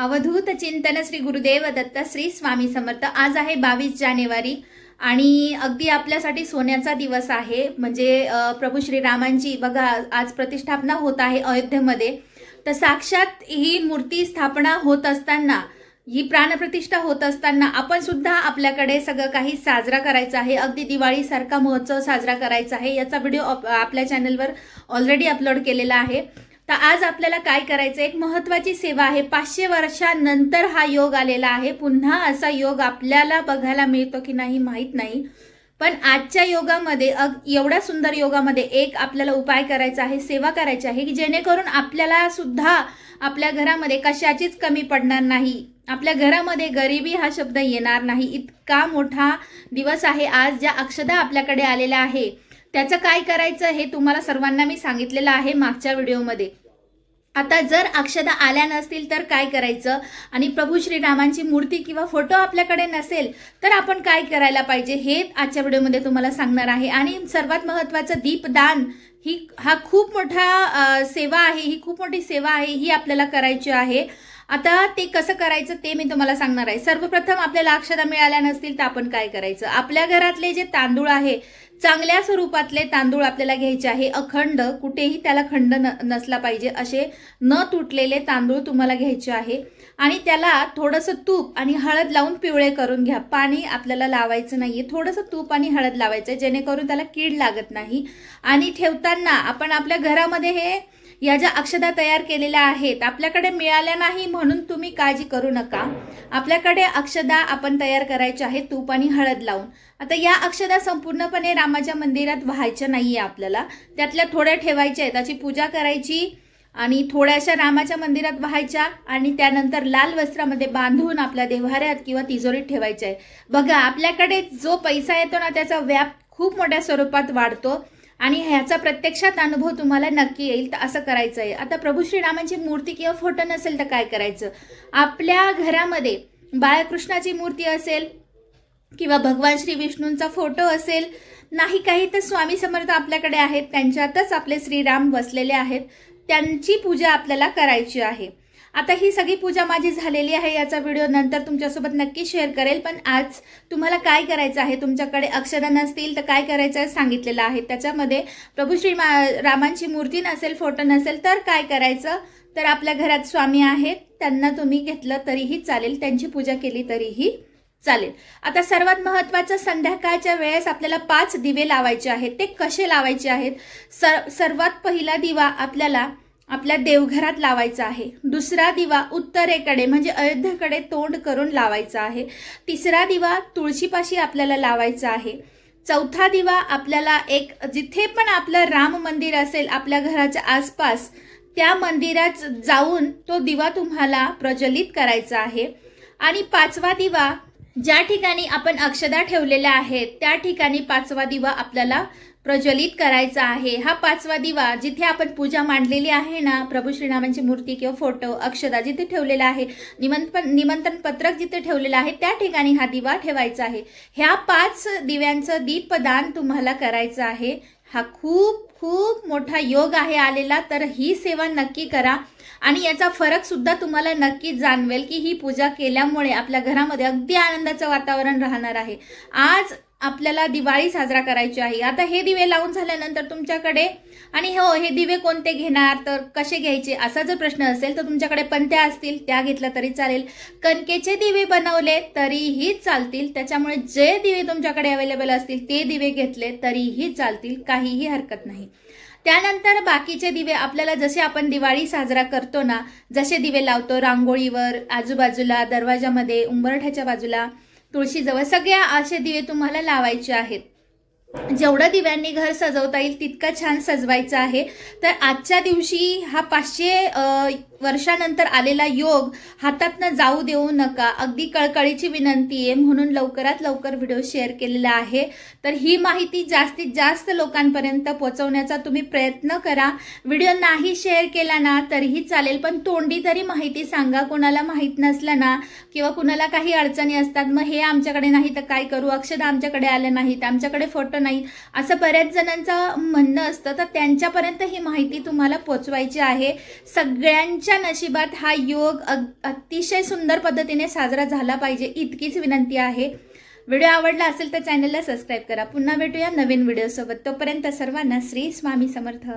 अवधूत चिंतन श्री गुरुदेव दत्त श्री स्वामी समर्थ। आज आहे 22 जानेवारी आणि अगदी आपल्यासाठी सोन्याचा दिवस आहे। म्हणजे प्रभू श्री रामांची बघा आज प्रतिष्ठापना होत आहे अयोध्येमध्ये। तर साक्षात ही मूर्ती स्थापना होत असताना, ही प्राणप्रतिष्ठा होत असताना आपण सुद्धा आपल्याकडे सगळं काही साजरा करायचं आहे। अगदी दिवाळी सारखा महोत्सव साजरा करायचा आहे। याचा व्हिडिओ आपल्या चॅनलवर ऑलरेडी अपलोड केलेला आहे। तर आज आपल्याला काय करायचं, एक महत्त्वाची सेवा आहे। 500 वर्षांनंतर हा योग आलेला आहे। पुन्हा असा योग आपल्याला बघायला मिळतो की नाही माहित नाही, पण आजच्या योगामध्ये एवढ्या सुंदर योगामध्ये एक आपल्याला उपाय करायचा आहे, सेवा करायची आहे की जेणेकरून आपल्याला सुद्धा आपल्या घरामध्ये कशाचीच कमी पडणार नाही, आपल्या घरामध्ये गरिबी हा शब्द येणार नाही। इतका मोठा दिवस आहे आज। ज्या अक्षदा आपल्याकडे आलेल्या आहे त्याचं काय करायचं हे तुम्हाला सर्वांना मी सांगितलेलं आहे मागच्या व्हिडिओमध्ये। आता जर अक्षदा आल्या नसतील तर काय करायचं, आणि प्रभू श्रीरामांची मूर्ती किंवा फोटो आपल्याकडे नसेल तर आपण काय करायला पाहिजे हे आजच्या व्हिडिओमध्ये तुम्हाला सांगणार आहे। आणि सर्वात महत्त्वाचं दीपदान, हा खूप मोठा सेवा आहे, ही खूप मोठी सेवा आहे, ही आपल्याला करायची आहे। आता ते कसं करायचं ते मी तुम्हाला सांगणार आहे। सर्वप्रथम आपल्याला अक्षदा मिळाल्या नसतील तर आपण काय करायचं, आपल्या घरातले जे तांदूळ आहे चांगल्या स्वरूपातले तांदूळ आपल्याला घ्यायचे आहे। अखंड, कुठेही त्याला खंड नसला पाहिजे असे न तुटलेले तांदूळ तुम्हाला घ्यायचे आहे। आणि त्याला थोडंसं तूप आणि हळद लावून पिवळे करून घ्या। पाणी आपल्याला लावायचं नाहीये, थोडंसं तूप आणि हळद लावायचं जेणेकरून त्याला कीड लागत नाही। आणि ठेवताना आपण आपल्या घरामध्ये या ज्या अक्षदा तयार केलेल्या आहेत आपल्याकडे मिळाल्या नाही म्हणून तुम्ही काळजी करू नका। आपल्याकडे अक्षदा आपण तयार करायच्या आहेत तूप आणि हळद लावून। आता या अक्षदा संपूर्णपणे रामाच्या मंदिरात वाहायच्या नाहीये, आपल्याला त्यातल्या थोड्या ठेवायच्या आहेत, त्याची पूजा करायची आणि थोड्याशा रामाच्या मंदिरात वाहायच्या आणि त्यानंतर लाल वस्त्रामध्ये बांधून आपल्या देव्हाऱ्यात किंवा तिजोरीत ठेवायच्या आहे। बघा आपल्याकडे जो पैसा येतो ना त्याचा व्याप खूप मोठ्या स्वरूपात वाढतो आणि ह्याचा प्रत्यक्षात अनुभव तुम्हाला नक्की येईल। तर असं करायचं आहे। आता प्रभू श्रीरामांची मूर्ती किंवा फोटो नसेल तर काय करायचं, आपल्या घरामध्ये बाळकृष्णाची मूर्ती असेल किंवा भगवान श्री विष्णूंचा फोटो असेल, नाही काही तर स्वामी समर्थ आपल्याकडे आहेत, त्यांच्यातच आपले श्रीराम बसलेले आहेत, त्यांची पूजा आपल्याला करायची आहे। आता ही सगळी पूजा माझी झालेली आहे, याचा व्हिडिओ नंतर तुमच्यासोबत नक्की शेअर करेल। पण आज तुम्हाला काय करायचं आहे, तुमच्याकडे अक्षदा नसतील तर काय करायचं सांगितलेलं आहे। त्याच्यामध्ये प्रभू श्री रामांची मूर्ती नसेल, फोटो नसेल तर काय करायचं, तर आपल्या घरात स्वामी आहेत त्यांना तुम्ही घेतलं तरीही चालेल, त्यांची पूजा केली तरीही चालेल। आता सर्वात महत्त्वाचं, संध्याकाळच्या वेळेस आपल्याला 5 दिवे लावायचे आहेत। ते कसे लावायचे आहेत, सर्वात पहिला दिवा आपल्याला आपल्या देवघरात लावायचा आहे। दुसरा दिवा उत्तरेकडे म्हणजे अयोध्येकडे तोंड करून लावायचा आहे। तिसरा दिवा तुळशीपाशी आपल्याला लावायचा आहे। चौथा दिवा आपल्याला जिथे पण आपलं राम मंदिर असेल आपल्या घराच्या आसपास त्या मंदिरात जाऊन तो दिवा तुम्हाला प्रज्वलित करायचा आहे। आणि 5वा दिवा ज्या ठिकाणी आपण अक्षदा ठेवलेल्या आहेत त्या ठिकाणी 5वा दिवा आपल्याला प्रज्वलित करायचा आहे। हा 5वा दिवा जिथे आपण पूजा मांडलेली आहे ना, प्रभू श्रीरामांची मूर्ती किंवा फोटो, अक्षदा जिथे ठेवलेला आहे, निमंत्रण पत्रक जिथे ठेवलेलं आहे त्या ठिकाणी हा दिवा ठेवायचा आहे। ह्या 5 दिव्यांचं दीपदान तुम्हाला करायचं आहे। हा खूप खूप मोठा योग आहे आलेला, तर ही सेवा नक्की करा आणि याचा फरक सुद्धा तुम्हाला नक्की जाणवेल की ही पूजा केल्यामुळे आपल्या घरामध्ये अगदी आनंदाचं वातावरण राहणार आहे। आज आपल्याला दिवाळी साजरा करायची आहे। आता हे दिवे लावून झाल्यानंतर तुमच्याकडे, आणि हो हे दिवे कोणते घेणार, तर कसे घ्यायचे असा जर प्रश्न असेल तर तुमच्याकडे पणत्या असतील त्या घेतल्या तरी चालेल, कणकेचे दिवे बनवले तरीही चालतील, त्याच्यामुळे जे दिवे तुमच्याकडे अवेलेबल असतील ते दिवे घेतले तरीही चालतील, काहीही हरकत नाही। त्यानंतर बाकीचे दिवे आपल्याला जसे आपण दिवाळी साजरा करतो ना, जसे दिवे लावतो रांगोळीवर, आजूबाजूला, दरवाजामध्ये, उंबरठ्याच्या बाजूला, तुळशीजवळ, सगळ्या असे दिवे तुम्हाला लावायचे आहेत। जेवढं दिव्यांनी घर सजवता येईल तितकं छान सजवायचं आहे। तर आजच्या दिवशी हा 500 वर्षानंतर आलेला योग हातातनं जाऊ देऊ नका, अगदी कळकळीची विनंती आहे, म्हणून लवकरात लवकर व्हिडिओ शेअर केलेला आहे। तर ही माहिती जास्तीत जास्त लोकांपर्यंत पोहोचवण्याचा तुम्ही प्रयत्न करा। व्हिडिओ नाही शेअर केला ना तरीही चालेल, पण तोंडी तरी माहिती सांगा। कोणाला माहित नसलं ना किंवा कुणाला काही अडचणी असतात, मग हे आमच्याकडे नाही तर काय करू, अक्षदा आमच्याकडे आल्या नाहीत, आमच्याकडे फोटो नाहीत असं बऱ्याच जणांचं म्हणणं असतं, तर त्यांच्यापर्यंत ही माहिती तुम्हाला पोहोचवायची आहे। सगळ्यांच्या नशिबात हा योग अतिशय सुंदर पद्धतीने साजरा झाला पाहिजे इतकीच विनंती आहे। व्हिडिओ आवडला असेल तर चॅनलला सबस्क्राईब करा। पुन्हा भेटूया नवीन व्हिडिओ सोबत, तोपर्यंत सर्वांना श्री स्वामी समर्थ।